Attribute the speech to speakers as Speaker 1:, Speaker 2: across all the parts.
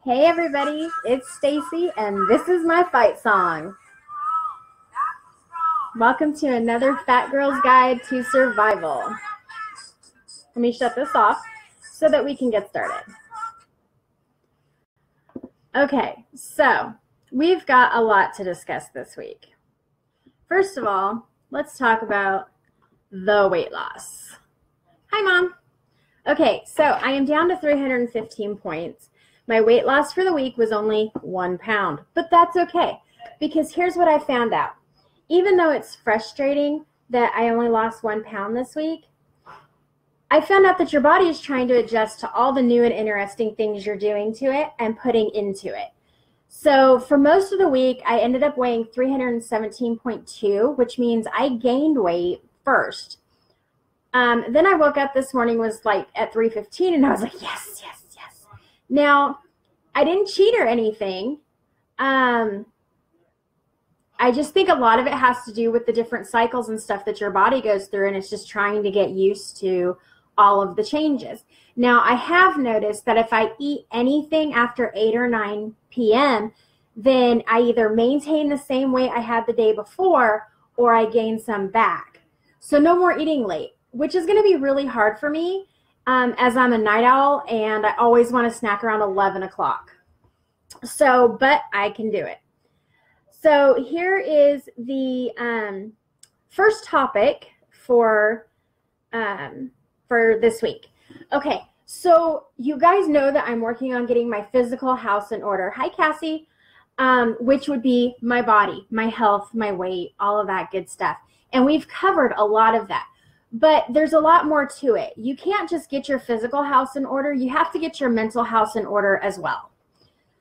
Speaker 1: Hey everybody, it's Stacy and this is my fight song. Welcome to another Phat Girlz Guide to Survival. Let me shut this off so that we can get started. Okay, so we've got a lot to discuss this week. First of all, let's talk about the weight loss. Hi Mom. Okay, so I am down to 315 points. My weight loss for the week was only 1 pound, but that's okay because here's what I found out. Even though it's frustrating that I only lost 1 pound this week, I found out that your body is trying to adjust to all the new and interesting things you're doing to it and putting into it. So for most of the week, I ended up weighing 317.2, which means I gained weight first. Then I woke up this morning, was like at 315, and I was like, yes, yes, yes. Now, I didn't cheat or anything. I just think a lot of it has to do with the different cycles and stuff that your body goes through, and it's just trying to get used to all of the changes. Now, I have noticed that if I eat anything after 8 or 9 p.m., then I either maintain the same weight I had the day before or I gain some back. So no more eating late, which is going to be really hard for me as I'm a night owl and I always want to snack around 11 o'clock. So, but I can do it. So here is the first topic for this week. Okay, so you guys know that I'm working on getting my physical house in order. Hi, Cassie. Which would be my body, my health, my weight, all of that good stuff. And we've covered a lot of that. But there's a lot more to it. You can't just get your physical house in order. You have to get your mental house in order as well.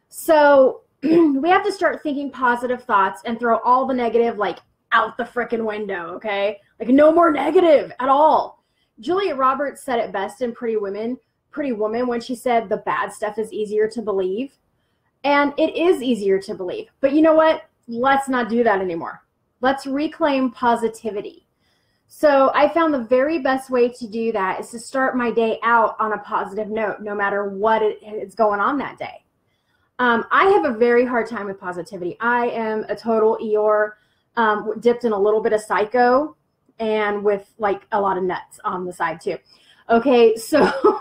Speaker 1: So we have to start thinking positive thoughts and throw all the negative like out the frickin' window, okay? Like no more negative at all. Julia Roberts said it best in Pretty Woman when she said the bad stuff is easier to believe. And it is easier to believe. But you know what? Let's not do that anymore. Let's reclaim positivity. So I found the very best way to do that is to start my day out on a positive note, no matter what is going on that day. I have a very hard time with positivity. I am a total Eeyore, dipped in a little bit of psycho and with like a lot of nuts on the side too. Okay, so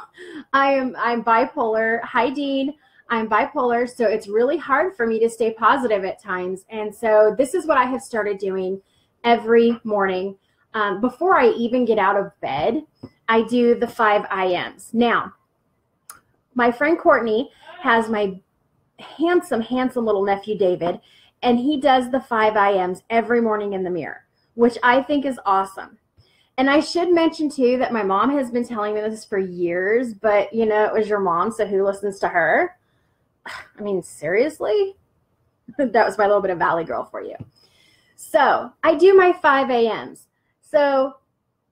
Speaker 1: I'm bipolar. Hi, Dean. I'm bipolar, so it's really hard for me to stay positive at times. And so this is what I have started doing every morning. Before I even get out of bed, I do the 5 IMs. Now, my friend Courtney has my handsome, handsome little nephew, David, and he does the 5 IMs every morning in the mirror, which I think is awesome. And I should mention, too, that my mom has been telling me this for years, but, you know, it was your mom, so who listens to her? I mean, seriously? That was my little bit of Valley Girl for you. So I do my 5 AMs. So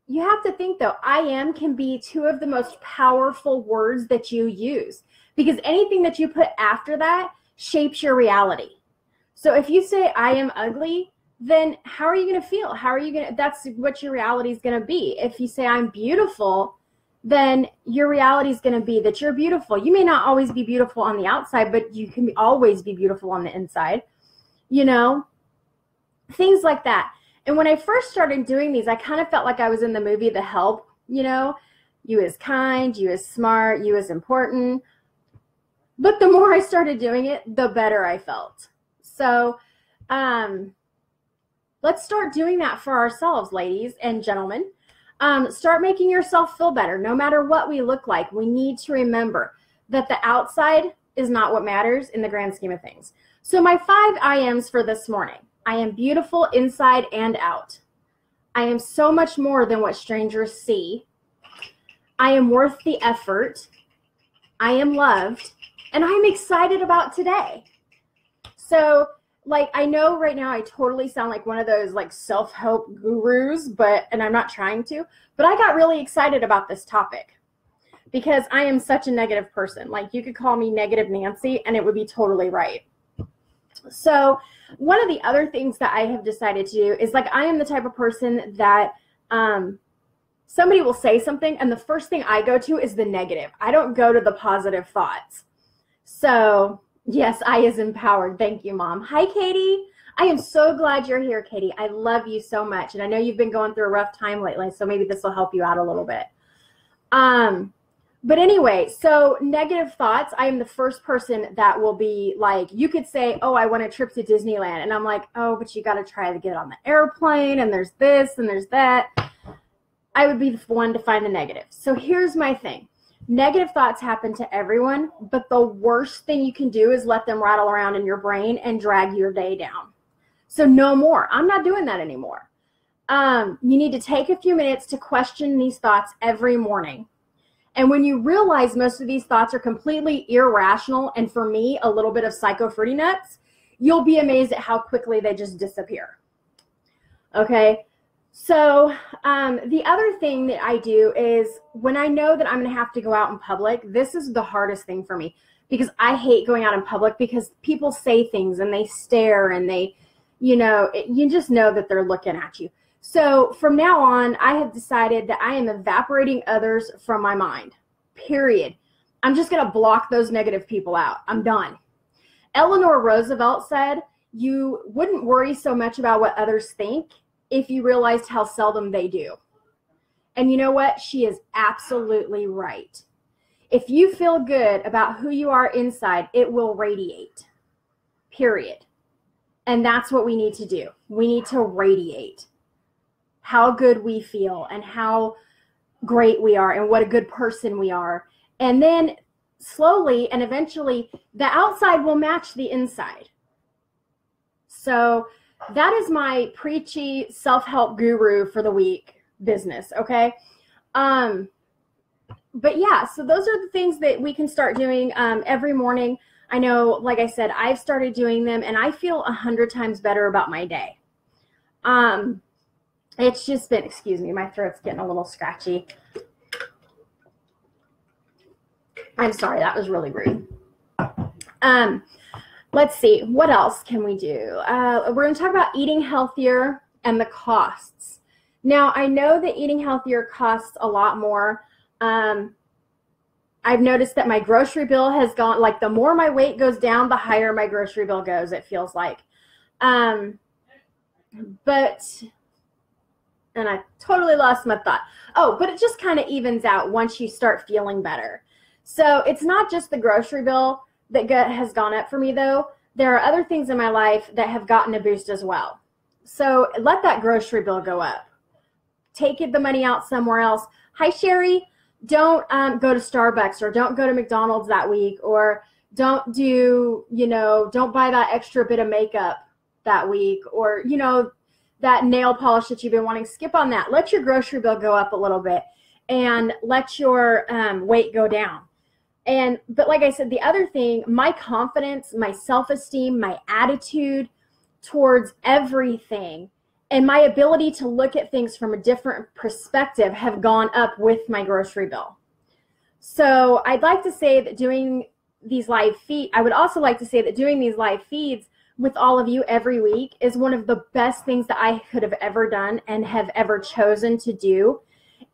Speaker 1: you have to think, though, I am can be 2 of the most powerful words that you use because anything that you put after that shapes your reality. So if you say I am ugly, then how are you going to feel? How are you going to, that's what your reality is going to be. If you say I'm beautiful, then your reality is going to be that you're beautiful. You may not always be beautiful on the outside, but you can always be beautiful on the inside, you know, things like that. And when I first started doing these, I kind of felt like I was in the movie The Help, you know, you is kind, you is smart, you is important. But the more I started doing it, the better I felt. So let's start doing that for ourselves, ladies and gentlemen. Start making yourself feel better. No matter what we look like, we need to remember that the outside is not what matters in the grand scheme of things. So my 5 IMs for this morning. I am beautiful inside and out. I am so much more than what strangers see. I am worth the effort. I am loved. And I'm excited about today. So, like, I know right now I totally sound like one of those, like, self-help gurus, and I'm not trying to, but I got really excited about this topic because I am such a negative person. Like, you could call me Negative Nancy, and it would be totally right. So one of the other things that I have decided to do is, like, I am the type of person that somebody will say something, and the first thing I go to is the negative. I don't go to the positive thoughts. So yes, I is empowered. Thank you, Mom. Hi, Katie. I am so glad you're here, Katie. I love you so much. And I know you've been going through a rough time lately, so maybe this will help you out a little bit. But anyway, so negative thoughts, I am the first person that will be like, you could say, oh, I want a trip to Disneyland. And I'm like, oh, but you got to try to get on the airplane, and there's this and there's that. I would be the one to find the negative. So here's my thing. Negative thoughts happen to everyone, but the worst thing you can do is let them rattle around in your brain and drag your day down. So no more. I'm not doing that anymore. You need to take a few minutes to question these thoughts every morning. And when you realize most of these thoughts are completely irrational, and for me, a little bit of psycho fruity nuts, you'll be amazed at how quickly they just disappear. Okay? So the other thing that I do is when I know that I'm going to have to go out in public, this is the hardest thing for me because I hate going out in public because people say things and they stare and they, you just know that they're looking at you. So from now on, I have decided that I am evaporating others from my mind, period. I'm just going to block those negative people out. I'm done. Eleanor Roosevelt said, you wouldn't worry so much about what others think if you realized how seldom they do. And you know what? She is absolutely right. If you feel good about who you are inside, it will radiate, period. And that's what we need to do. We need to radiate how good we feel and how great we are and what a good person we are. And then slowly and eventually the outside will match the inside. So that is my preachy self-help guru for the week business, okay? But yeah, so those are the things that we can start doing every morning. I know, like I said, I've started doing them and I feel 100 times better about my day. It's just been, excuse me, my throat's getting a little scratchy. I'm sorry, that was really rude. Let's see, what else can we do? We're going to talk about eating healthier and the costs. Now, I know that eating healthier costs a lot more. I've noticed that my grocery bill has gone, like the more my weight goes down, the higher my grocery bill goes, it feels like. And I totally lost my thought. Oh, but it just kind of evens out once you start feeling better. So it's not just the grocery bill that has gone up for me, though. There are other things in my life that have gotten a boost as well. So let that grocery bill go up. Take the money out somewhere else. Hi, Sherry. Don't go to Starbucks or don't go to McDonald's that week, or don't do, don't buy that extra bit of makeup that week, or, that nail polish that you've been wanting. Skip on that. Let your grocery bill go up a little bit and let your weight go down. But like I said, the other thing, my confidence, my self-esteem, my attitude towards everything, and my ability to look at things from a different perspective have gone up with my grocery bill. So I'd like to say that doing these live feeds, I would also like to say that doing these live feeds with all of you every week is one of the best things that I could have ever done and have ever chosen to do.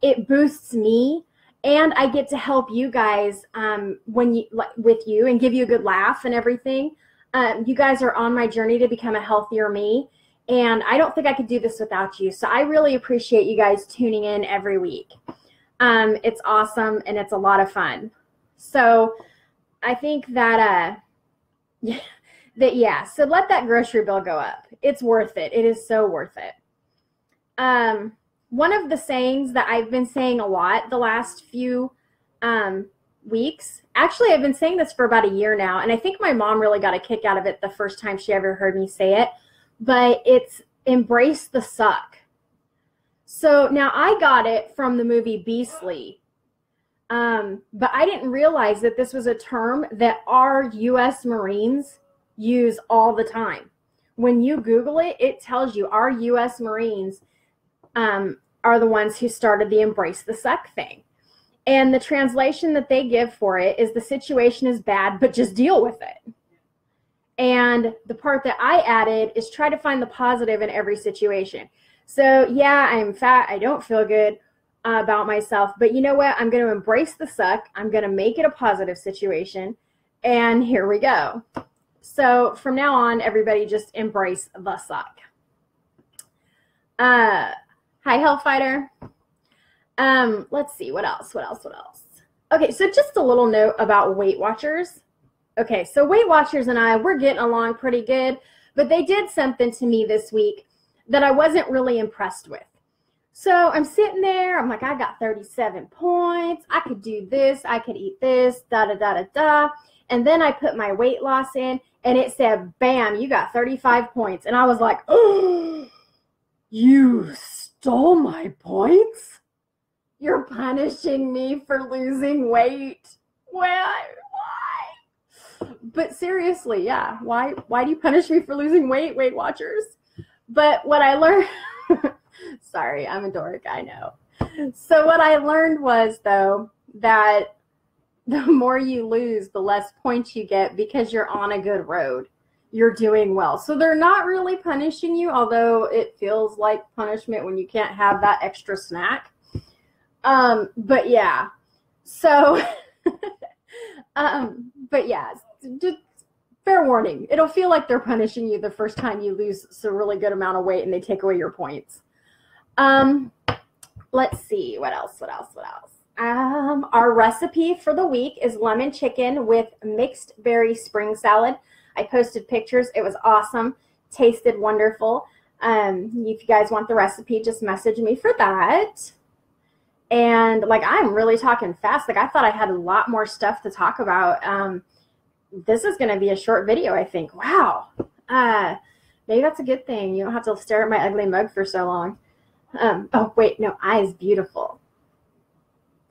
Speaker 1: It boosts me, and I get to help you guys with you and give you a good laugh and everything. You guys are on my journey to become a healthier me, and I don't think I could do this without you. So I really appreciate you guys tuning in every week. It's awesome, and it's a lot of fun. So I think that, so let that grocery bill go up. It's worth it. It is so worth it. One of the sayings that I've been saying a lot the last few weeks, actually I've been saying this for about a year now, and I think my mom really got a kick out of it the first time she ever heard me say it, but it's embrace the suck. So now I got it from the movie Beastly, but I didn't realize that this was a term that our U.S. Marines use all the time. When you Google it, it tells you our U.S. Marines are the ones who started the embrace the suck thing. And the translation that they give for it is the situation is bad, but just deal with it. And the part that I added is try to find the positive in every situation. So yeah, I'm fat. I don't feel good about myself, but you know what? I'm going to embrace the suck. I'm going to make it a positive situation. And here we go. So from now on, everybody just embrace the suck. Hi, Hellfighter. Let's see, what else? Okay, so just a little note about Weight Watchers. Okay, so Weight Watchers and I, we're getting along pretty good, but they did something to me this week that I wasn't really impressed with. So I'm sitting there, I'm like, I got 37 points, I could do this, I could eat this, da-da-da-da-da. And then I put my weight loss in, and it said, bam, you got 35 points. And I was like, oh, you stole my points? You're punishing me for losing weight? Why? But seriously, yeah, why do you punish me for losing weight, Weight Watchers? But what I learned, sorry, I'm a dork, I know. So what I learned was, though, that the more you lose, the less points you get because you're on a good road. You're doing well. So they're not really punishing you, although it feels like punishment when you can't have that extra snack. But yeah, so, but yeah, just fair warning. It'll feel like they're punishing you the first time you lose a really good amount of weight and they take away your points. Let's see, what else? Our recipe for the week is lemon chicken with mixed berry spring salad. I posted pictures. It was awesome. Tasted wonderful. If you guys want the recipe, just message me for that. And like, I'm really talking fast. Like, I thought I had a lot more stuff to talk about. This is going to be a short video, I think. Wow. Maybe that's a good thing. You don't have to stare at my ugly mug for so long. Oh, wait, no, eyes beautiful.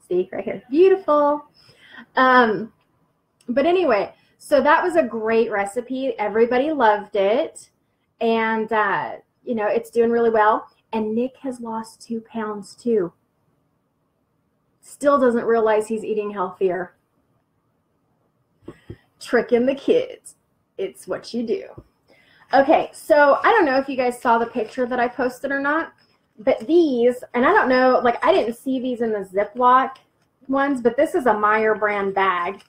Speaker 1: See, right here, beautiful. But anyway, so that was a great recipe. Everybody loved it. And, you know, it's doing really well. And Nick has lost 2 pounds too. Still doesn't realize he's eating healthier. Tricking the kids. It's what you do. Okay, so I don't know if you guys saw the picture that I posted or not, but these, and I don't know, like, I didn't see these in the Ziploc ones, but this is a Meyer brand bag,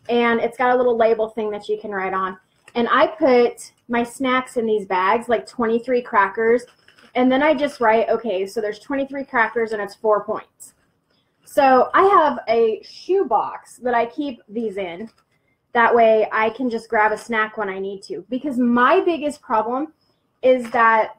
Speaker 1: and it's got a little label thing that you can write on. And I put my snacks in these bags, like 23 crackers, and then I just write, okay, so there's 23 crackers and it's 4 points. So I have a shoe box that I keep these in. That way I can just grab a snack when I need to. Because my biggest problem is that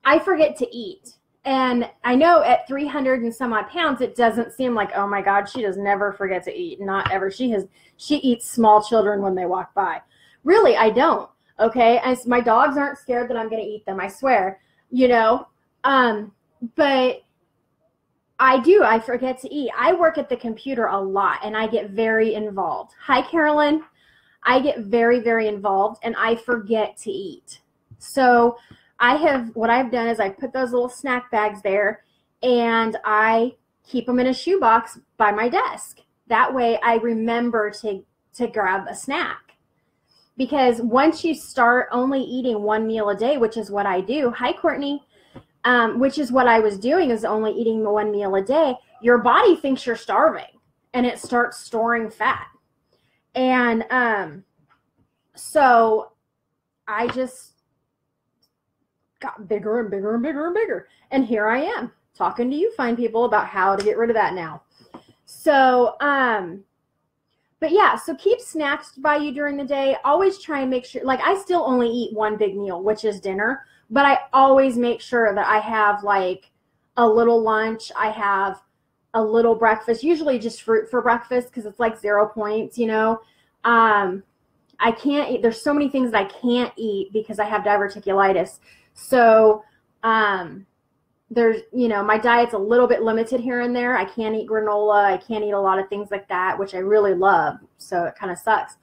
Speaker 1: I forget to eat. And I know at 300 and some odd pounds, it doesn't seem like, oh my God, she does never forget to eat. Not ever. She eats small children when they walk by. Really, I don't. Okay. My dogs aren't scared that I'm going to eat them. I swear, you know, but I do. I forget to eat. I work at the computer a lot and I get very involved. Hi, Carolyn. I get very, very involved and I forget to eat. So what I've done is I put those little snack bags there and I keep them in a shoebox by my desk. That way I remember to grab a snack. Because once you start only eating one meal a day, which is what I do. Hi, Courtney. Which is what I was doing, is only eating the one meal a day, your body thinks you're starving and it starts storing fat. And so I just got bigger and bigger and bigger and bigger. And here I am talking to you fine people about how to get rid of that now. So, but yeah, so keep snacks by you during the day. Always try and make sure, like, I still only eat one big meal, which is dinner. But I always make sure that I have like a little lunch. I have a little breakfast, usually just fruit for breakfast because it's like 0 points, you know. I can't eat. There's so many things that I can't eat because I have diverticulitis. So there's, you know, my diet's a little bit limited here and there. I can't eat granola. I can't eat a lot of things like that, which I really love. So it kind of sucks.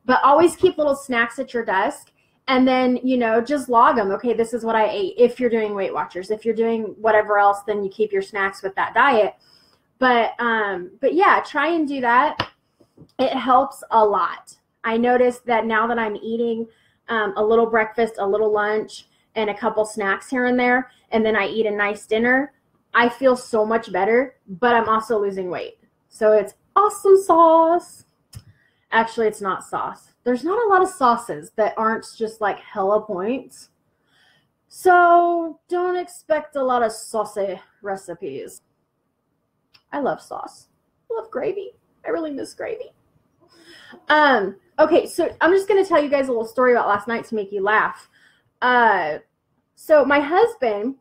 Speaker 1: But always keep little snacks at your desk. And then, you know, just log them. Okay, this is what I ate. If you're doing Weight Watchers, if you're doing whatever else, then you keep your snacks with that diet. But yeah, try and do that. It helps a lot. I noticed that now that I'm eating a little breakfast, a little lunch, and a couple snacks here and there, and then I eat a nice dinner, I feel so much better, but I'm also losing weight. So it's awesome sauce. Actually, it's not sauce. There's not a lot of sauces that aren't just like hella points. So don't expect a lot of saucy recipes. I love sauce. I love gravy. I really miss gravy. Okay, so I'm just going to tell you guys a little story about last night to make you laugh. So my husband,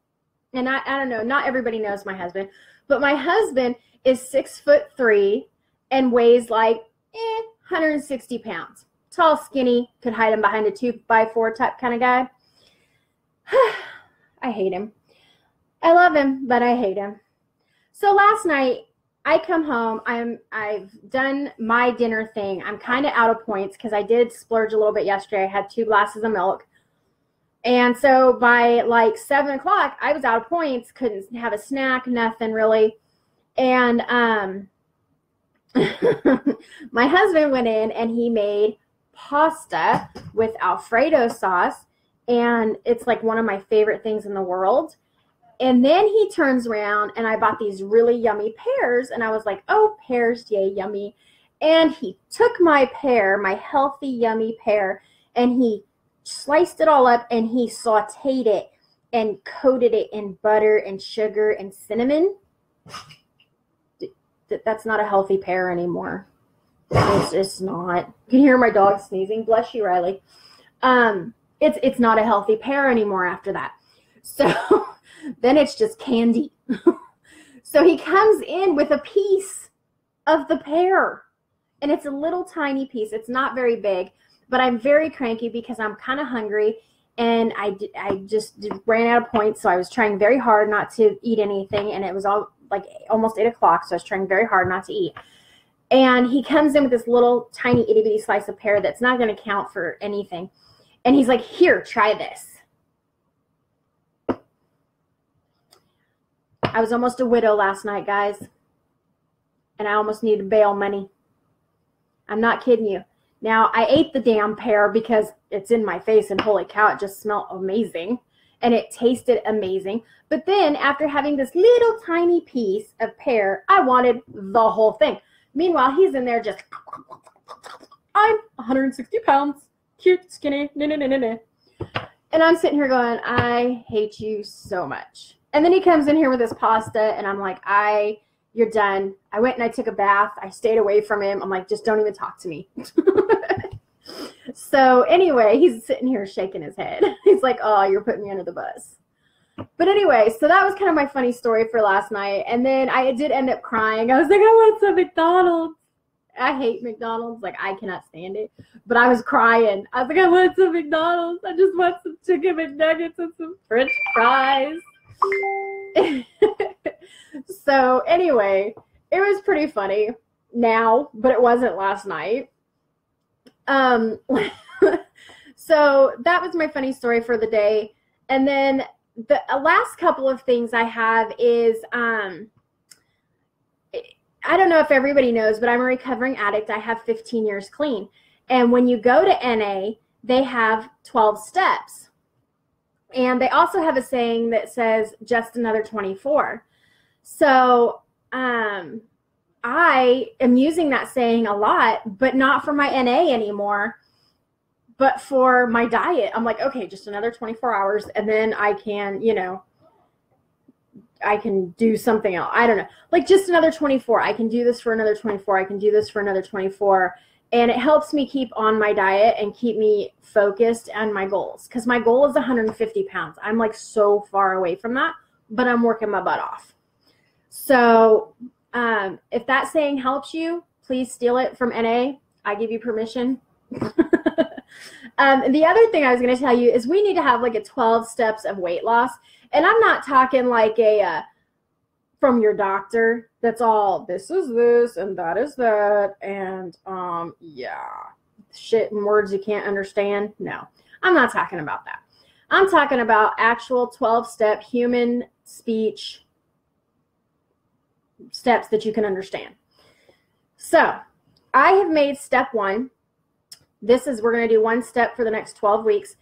Speaker 1: and I don't know, not everybody knows my husband, but my husband is 6'3" and weighs like 160 pounds. Tall, skinny, could hide him behind a 2x4 type kind of guy. I hate him. I love him, but I hate him. So last night, I come home. I've done my dinner thing. I'm kind of out of points because I did splurge a little bit yesterday. I had 2 glasses of milk. And so by like 7 o'clock, I was out of points. Couldn't have a snack, nothing really. And my husband went in and he made pasta with Alfredo sauce. And it's like one of my favorite things in the world. And then he turns around and I bought these really yummy pears. And I was like, oh, pears, yay, yummy. And he took my pear, my healthy, yummy pear, and he sliced it all up and he sauteed it and coated it in butter and sugar and cinnamon. That's not a healthy pear anymore. It's not. You can hear my dog sneezing. Bless you, Riley. It's not a healthy pear anymore after that. So then it's just candy. So he comes in with a piece of the pear. And it's a little tiny piece. It's not very big. But I'm very cranky because I'm kind of hungry. And I just ran out of points. So I was trying very hard not to eat anything. And it was all like almost 8 o'clock. So I was trying very hard not to eat. And he comes in with this little tiny itty bitty slice of pear that's not going to count for anything. And he's like, here, try this. I was almost a widow last night, guys. And I almost needed bail money. I'm not kidding you. Now, I ate the damn pear because it's in my face, and holy cow, it just smelled amazing. And it tasted amazing. But then, after having this little tiny piece of pear, I wanted the whole thing. Meanwhile, he's in there just, I'm 160 pounds. Cute, skinny, no. And I'm sitting here going, I hate you so much. And then he comes in here with his pasta, and I'm like, you're done. I went and I took a bath. I stayed away from him. I'm like, just don't even talk to me. So anyway, he's sitting here shaking his head. He's like, oh, you're putting me under the bus. But anyway, so that was kind of my funny story for last night. And then I did end up crying. I was like, I want some McDonald's. I hate McDonald's. Like, I cannot stand it. But I was crying. I was like, I want some McDonald's. I just want some chicken McNuggets and some French fries. So anyway, it was pretty funny now, but it wasn't last night. So that was my funny story for the day. And then the last couple of things I have is, I don't know if everybody knows, but I'm a recovering addict. I have 15 years clean. And when you go to NA, they have 12 steps. And they also have a saying that says, just another 24. So I am using that saying a lot, but not for my NA anymore, but for my diet. I'm like, okay, just another 24 hours, and then I can, I can do something else. I don't know. Like, just another 24. I can do this for another 24. I can do this for another 24. And it helps me keep on my diet and keep me focused on my goals. Because my goal is 150 pounds. I'm like so far away from that, but I'm working my butt off. So if that saying helps you, please steal it from NA. I give you permission. The other thing I was going to tell you is we need to have like a 12 steps of weight loss. And I'm not talking like a from your doctor that's all this is this and that is that and shit and words you can't understand. No, I'm not talking about that. I'm talking about actual 12-step human speech steps that you can understand. So I have made step 1. We're going to do 1 step for the next 12 weeks.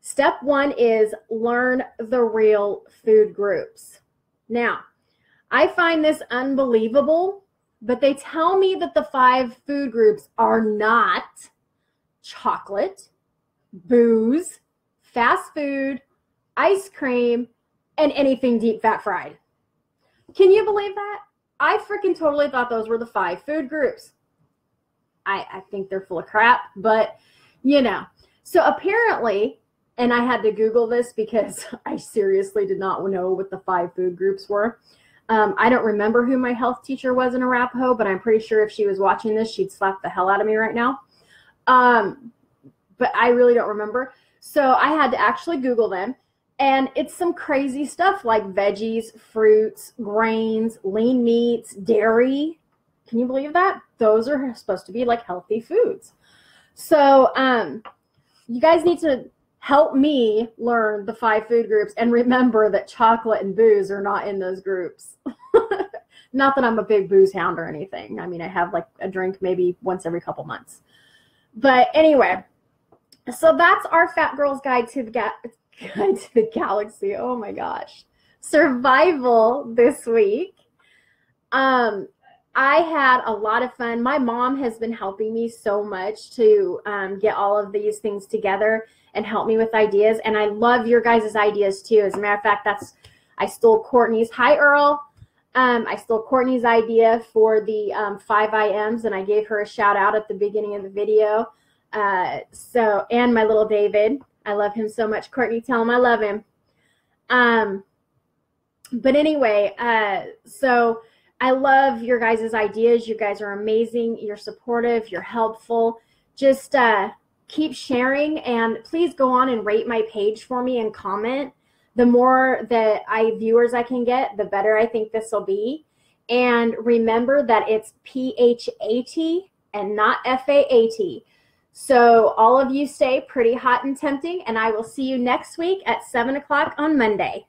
Speaker 1: Step 1 is learn the real food groups. Now, I find this unbelievable But they tell me that the 5 food groups are not chocolate, booze, fast food, ice cream, and anything deep fat fried. Can you believe that? I freaking totally thought those were the 5 food groups. I think they're full of crap, but you know. So apparently, and I had to Google this because I seriously did not know what the 5 food groups were. I don't remember who my health teacher was in Arapahoe, but I'm pretty sure if she was watching this, she'd slap the hell out of me right now. But I really don't remember. So I had to actually Google them. And it's some crazy stuff like veggies, fruits, grains, lean meats, dairy. Can you believe that? Those are supposed to be like healthy foods. So you guys need to help me learn the 5 food groups and remember that chocolate and booze are not in those groups. Not that I'm a big booze hound or anything. I mean, I have like a drink maybe once every couple months. But anyway, so that's our Phat Girlz guide to the galaxy. Oh my gosh. Survival this week. I had a lot of fun. My mom has been helping me so much to get all of these things together and help me with ideas. And I love your guys' ideas too. As a matter of fact, I stole Courtney's. Hi, Earl. I stole Courtney's idea for the 5 IMs, and I gave her a shout out at the beginning of the video. And my little David. I love him so much. Courtney, tell him I love him. But anyway, so I love your guys' ideas. You guys are amazing. You're supportive. You're helpful. Just keep sharing, and please go on and rate my page for me and comment. The more that viewers I can get, the better I think this will be. And remember that it's PHAT and not FAAT. So all of you stay pretty hot and tempting, and I will see you next week at 7 o'clock on Monday.